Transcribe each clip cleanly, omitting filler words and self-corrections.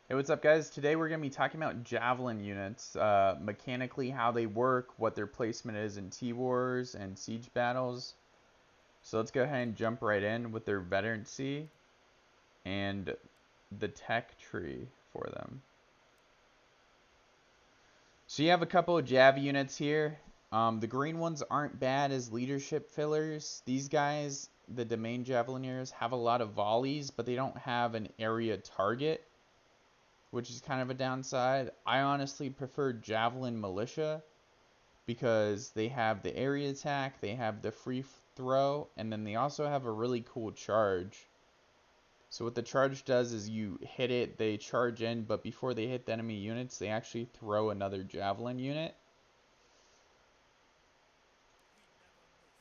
Hey, what's up, guys? Today we're going to be talking about javelin units, mechanically how they work, what their placement is in T-Wars and siege battles. So let's go ahead and jump right in with their veterancy and the tech tree for them. So you have a couple of Jav units here. The green ones aren't bad as leadership fillers. These guys, the domain javelineers, have a lot of volleys, but they don't have an area target, which is kind of a downside. I honestly prefer Javelin Militia because they have the area attack, they have the free throw, and then they also have a really cool charge. So what the charge does is you hit it, they charge in, but before they hit the enemy units, they actually throw another Javelin unit.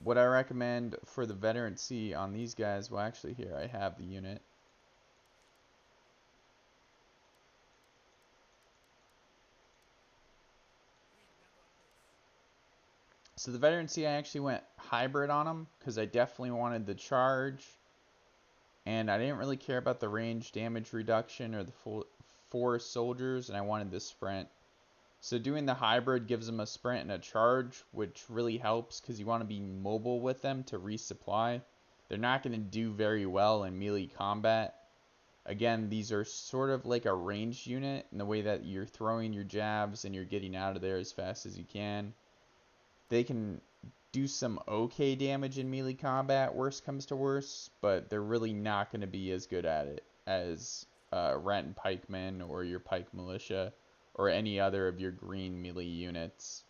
What I recommend for the veterancy on these guys, well actually here I have the unit. So the veterancy, I actually went hybrid on them because I definitely wanted the charge, and I didn't really care about the range damage reduction or the full 4 soldiers, and I wanted the sprint. So doing the hybrid gives them a sprint and a charge, which really helps because you want to be mobile with them to resupply. They're not going to do very well in melee combat. Again, these are sort of like a ranged unit in the way that you're throwing your jabs and you're getting out of there as fast as you can. They can do some okay damage in melee combat, worst comes to worst, but they're really not going to be as good at it as Rent Pikemen or your Pike Militia or any other of your green melee units.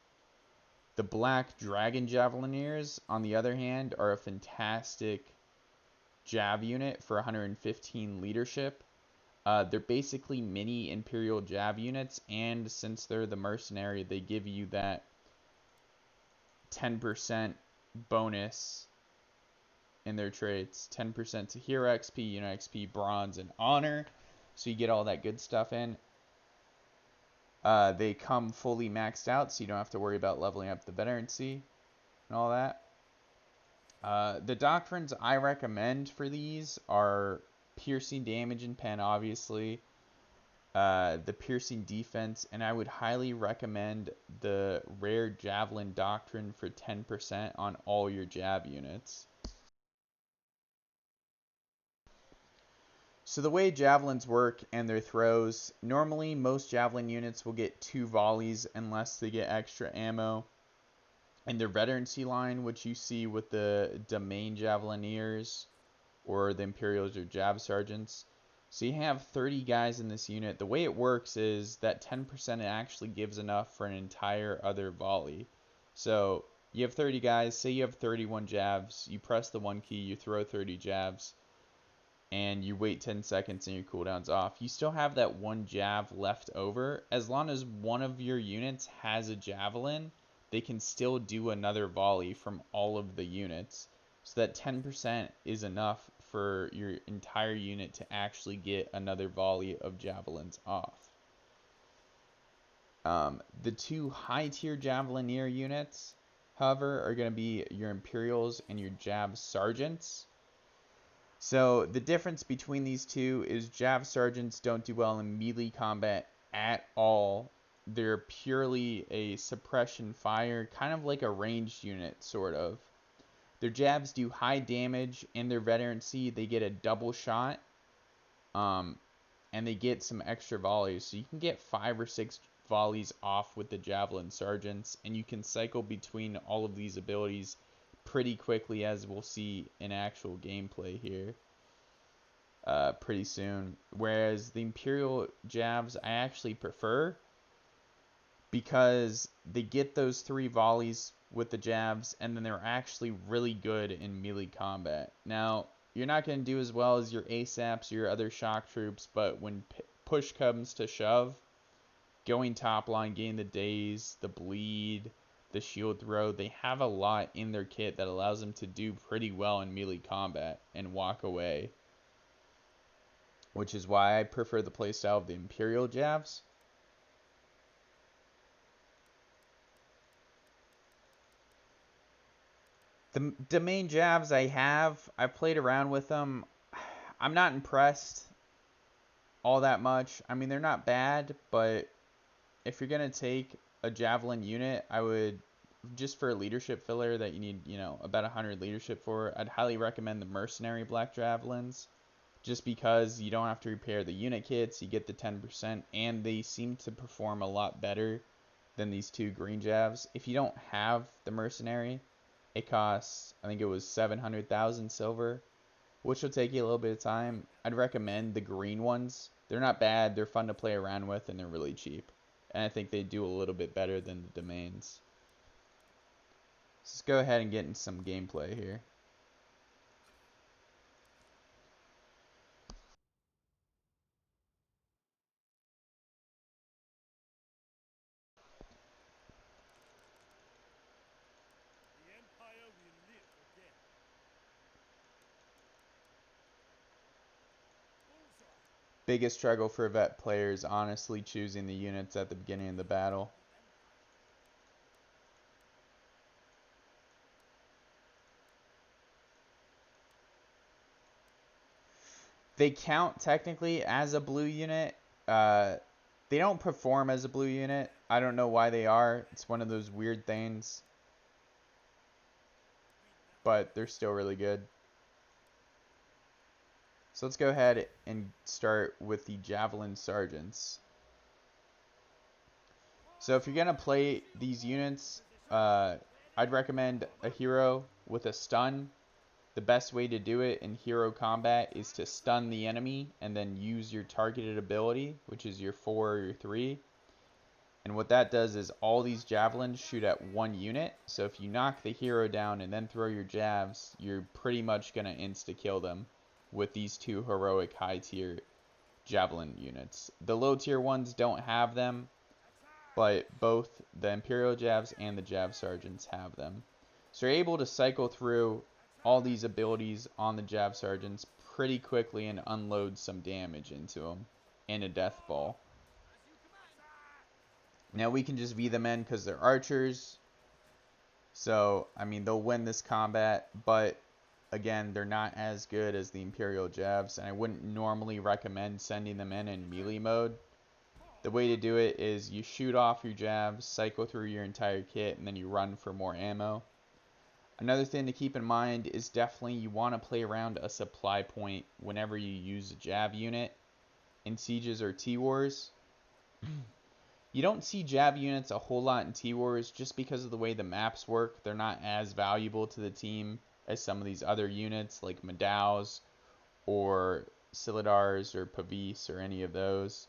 The black Dragon Javelineers, on the other hand, are a fantastic Jav unit for 115 leadership. They're basically mini Imperial Jav units, and since they're the mercenary, they give you that 10% bonus in their traits. 10% to hero XP, unit XP, bronze, and honor. So you get all that good stuff in. They come fully maxed out, so you don't have to worry about leveling up the veterancy and all that. The doctrines I recommend for these are piercing damage and pen, obviously. The piercing defense, and I would highly recommend the rare javelin doctrine for 10% on all your jab units. So the way javelins work and their throws, normally most javelin units will get 2 volleys unless they get extra ammo. And their veterancy line, which you see with the domain javelineers or the Imperials or Jav Sergeants. So you have 30 guys in this unit. The way it works is that 10% actually gives enough for an entire other volley. So you have 30 guys, say you have 31 jabs, you press the 1 key, you throw 30 jabs, and you wait 10 seconds and your cooldown's off. You still have that 1 jab left over. As long as one of your units has a javelin, they can still do another volley from all of the units. So that 10% is enough for your entire unit to actually get another volley of javelins off. The 2 high tier javelineer units, however, are going to be your Imperials and your Jav Sergeants. So the difference between these two is Jav Sergeants don't do well in melee combat at all. They're purely a suppression fire, kind of like a ranged unit, sort of. Their jabs do high damage, and their veterancy, they get a double shot, and they get some extra volleys. So you can get 5 or 6 volleys off with the Javelin Sergeants, and you can cycle between all of these abilities pretty quickly, as we'll see in actual gameplay here pretty soon. Whereas the Imperial Javs I actually prefer because they get those 3 volleys with the jabs, and then they're actually really good in melee combat. Now, you're not going to do as well as your ASAPs, your other shock troops, but when push comes to shove, going top line, getting the daze, the bleed, the shield throw, they have a lot in their kit that allows them to do pretty well in melee combat and walk away. Which is why I prefer the playstyle of the Imperial Javs. The domain Javs I've played around with them. I'm not impressed. all that much. I mean, they're not bad, but if you're going to take a javelin unit, I would, just for a leadership filler that you need, about 100 leadership for, I'd highly recommend the mercenary black javelins, just because you don't have to repair the unit kits, you get the 10%, and they seem to perform a lot better than these two green javs. If you don't have the mercenary, it costs, I think it was 700,000 silver, which will take you a little bit of time. I'd recommend the green ones. They're not bad, they're fun to play around with, and they're really cheap. And I think they do a little bit better than the domains. Let's go ahead and get in some gameplay here. Biggest struggle for vet players, honestly, choosing the units at the beginning of the battle. They count technically as a blue unit. They don't perform as a blue unit. I don't know why they are. It's one of those weird things. But they're still really good. So let's go ahead and start with the Javelin Sergeants. So if you're going to play these units, I'd recommend a hero with a stun. The best way to do it in hero combat is to stun the enemy and then use your targeted ability, which is your 4 or your 3. And what that does is all these javelins shoot at one unit. So if you knock the hero down and then throw your javs, you're pretty much going to insta-kill them with these two heroic high-tier javelin units. The low-tier ones don't have them, but both the Imperial Javs and the Jav Sergeants have them. So you're able to cycle through all these abilities on the Jav Sergeants pretty quickly and unload some damage into them in a death ball. Now we can just V them in because they're archers. So, I mean, they'll win this combat, but again, they're not as good as the Imperial Javs, and I wouldn't normally recommend sending them in melee mode. The way to do it is you shoot off your javs, cycle through your entire kit, and then you run for more ammo. Another thing to keep in mind is definitely you want to play around a supply point whenever you use a jav unit in sieges or T-Wars. You don't see jav units a whole lot in T-Wars just because of the way the maps work. They're not as valuable to the team as some of these other units like Madaus or Silidars or Pavis or any of those.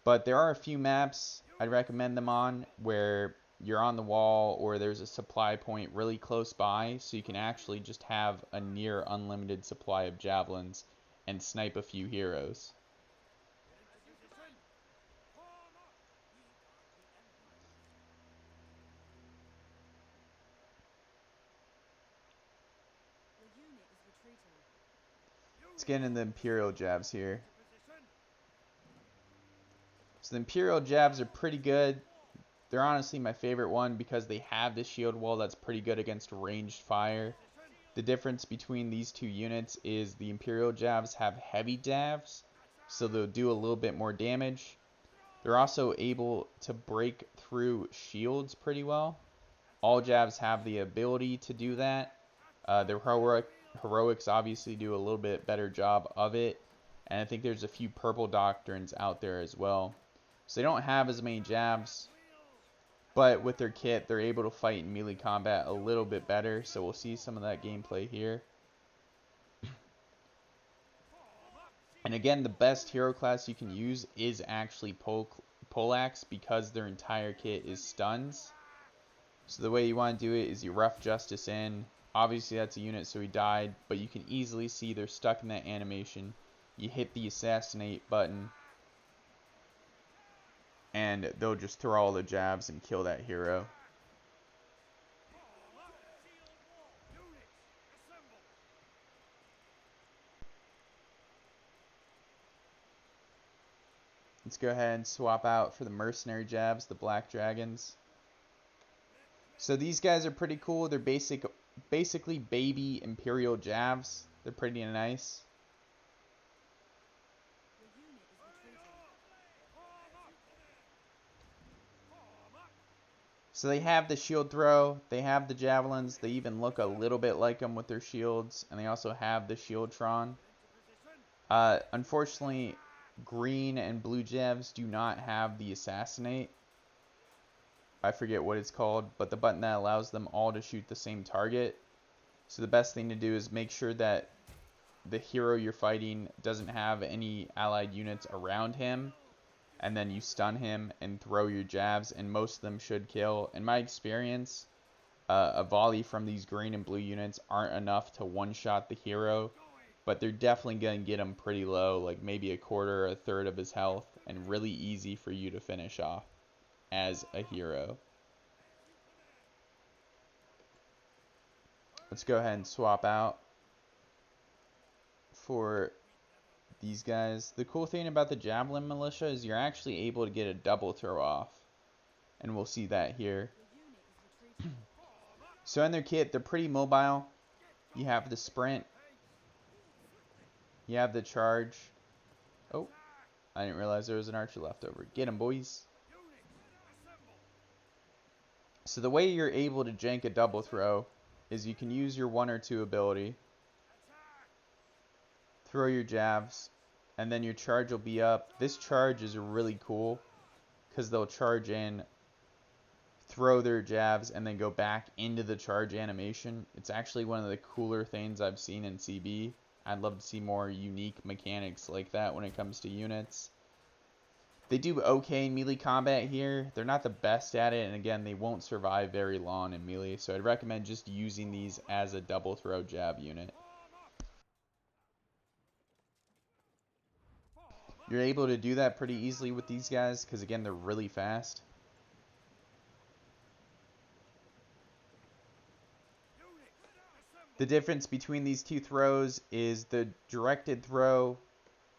But there are a few maps I'd recommend them on where you're on the wall or there's a supply point really close by, so you can actually just have a near unlimited supply of javelins and snipe a few heroes. Let's get into the Imperial Javs here. So the Imperial Javs are pretty good. They're honestly my favorite one because they have this shield wall that's pretty good against ranged fire. The difference between these two units is the Imperial Javs have heavy javs, so they'll do a little bit more damage. They're also able to break through shields pretty well. All javs have the ability to do that. Their heroics obviously do a little bit better job of it, and I think there's a few purple doctrines out there as well. So they don't have as many javs, but with their kit, they're able to fight in melee combat a little bit better, so we'll see some of that gameplay here. And again, the best hero class you can use is actually Poleaxe because their entire kit is stuns. So the way you want to do it is you rough justice in. Obviously that's a unit, so he died, but you can easily see they're stuck in that animation. You hit the assassinate button, and they'll just throw all the jabs and kill that hero. Let's go ahead and swap out for the mercenary jabs, the black dragons. So these guys are pretty cool. They're basically baby Imperial javs. They're pretty nice. So they have the shield throw, they have the javelins, they even look a little bit like them with their shields, and they also have the shieldtron. Unfortunately, green and blue javs do not have the assassinate. I forget what it's called, but the button that allows them all to shoot the same target. So the best thing to do is make sure that the hero you're fighting doesn't have any allied units around him, and then you stun him and throw your jabs, and most of them should kill. In my experience, a volley from these green and blue units aren't enough to one-shot the hero, but they're definitely going to get him pretty low, like maybe a quarter or a third of his health, and really easy for you to finish off as a hero. Let's go ahead and swap out for these guys. The cool thing about the Javelin Militia is you're actually able to get a double throw off, and we'll see that here. So in their kit, they're pretty mobile. You have the sprint, you have the charge. Oh, I didn't realize there was an archer left over. Get him, boys. So the way you're able to jank a double throw is you can use your 1 or 2 ability, throw your jabs, and then your charge will be up. This charge is really cool because they'll charge in, throw their jabs, and then go back into the charge animation. It's actually one of the cooler things I've seen in CB. I'd love to see more unique mechanics like that when it comes to units. They do okay in melee combat here. They're not the best at it, and again, they won't survive very long in melee, so I'd recommend just using these as a double throw jab unit. You're able to do that pretty easily with these guys because, again, they're really fast. The difference between these two throws is the directed throw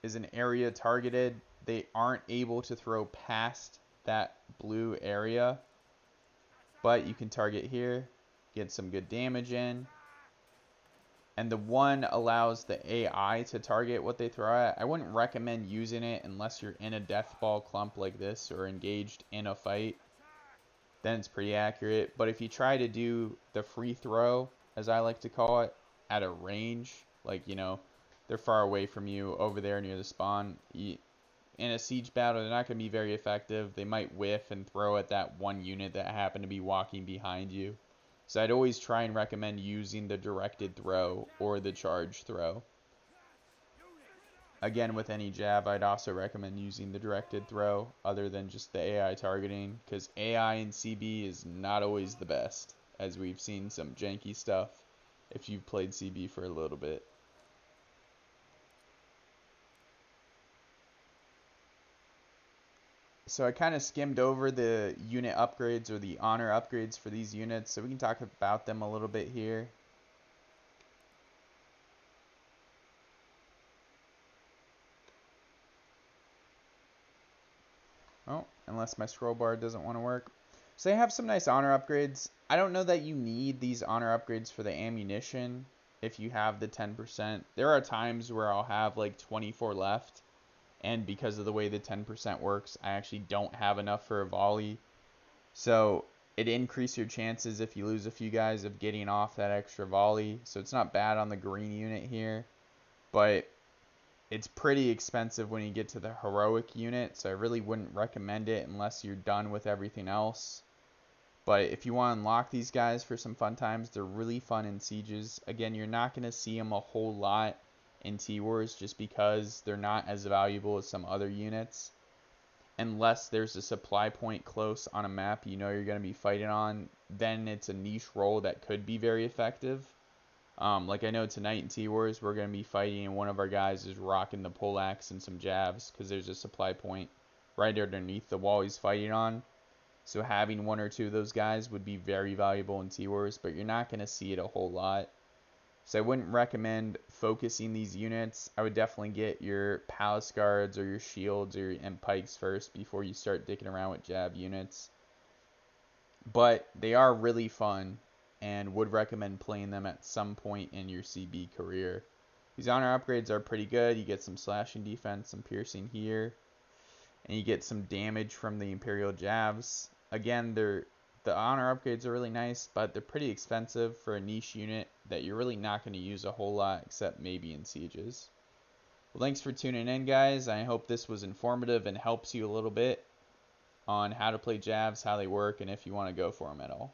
is an area targeted. They aren't able to throw past that blue area, but you can target here, get some good damage in. And the one allows the AI to target what they throw at. I wouldn't recommend using it unless you're in a death ball clump like this or engaged in a fight. Then it's pretty accurate. But if you try to do the free throw, as I like to call it, at a range, like, you know, they're far away from you over there near the spawn, in a siege battle, they're not going to be very effective. They might whiff and throw at that one unit that happened to be walking behind you. So I'd always try and recommend using the directed throw or the charge throw. Again, with any jab, I'd also recommend using the directed throw other than just the AI targeting, because AI in CB is not always the best, as we've seen some janky stuff if you've played CB for a little bit. So I kind of skimmed over the unit upgrades or the honor upgrades for these units, so we can talk about them a little bit here. Oh, unless my scroll bar doesn't want to work. So they have some nice honor upgrades. I don't know that you need these honor upgrades for the ammunition if you have the 10%. There are times where I'll have like 24 left, and because of the way the 10% works, I actually don't have enough for a volley. So it increases your chances if you lose a few guys of getting off that extra volley. So it's not bad on the green unit here, but it's pretty expensive when you get to the heroic unit, so I really wouldn't recommend it unless you're done with everything else. But if you want to unlock these guys for some fun times, they're really fun in sieges. Again, you're not going to see them a whole lot in T-Wars just because they're not as valuable as some other units. Unless there's a supply point close on a map you know you're going to be fighting on, then it's a niche role that could be very effective. Like I know tonight in T-Wars, we're going to be fighting and one of our guys is rocking the poleaxe and some jabs because there's a supply point right underneath the wall he's fighting on. So having 1 or 2 of those guys would be very valuable in T-Wars, but you're not going to see it a whole lot. So I wouldn't recommend focusing these units. I would definitely get your palace guards or your shields and pikes first before you start dicking around with jab units. But they are really fun, and would recommend playing them at some point in your CB career. These honor upgrades are pretty good. You get some slashing defense, some piercing here, and you get some damage from the Imperial Javs. Again, they're The honor upgrades are really nice, but they're pretty expensive for a niche unit that you're really not going to use a whole lot except maybe in sieges. Well, thanks for tuning in, guys. I hope this was informative and helps you a little bit on how to play javs, how they work, and if you want to go for them at all.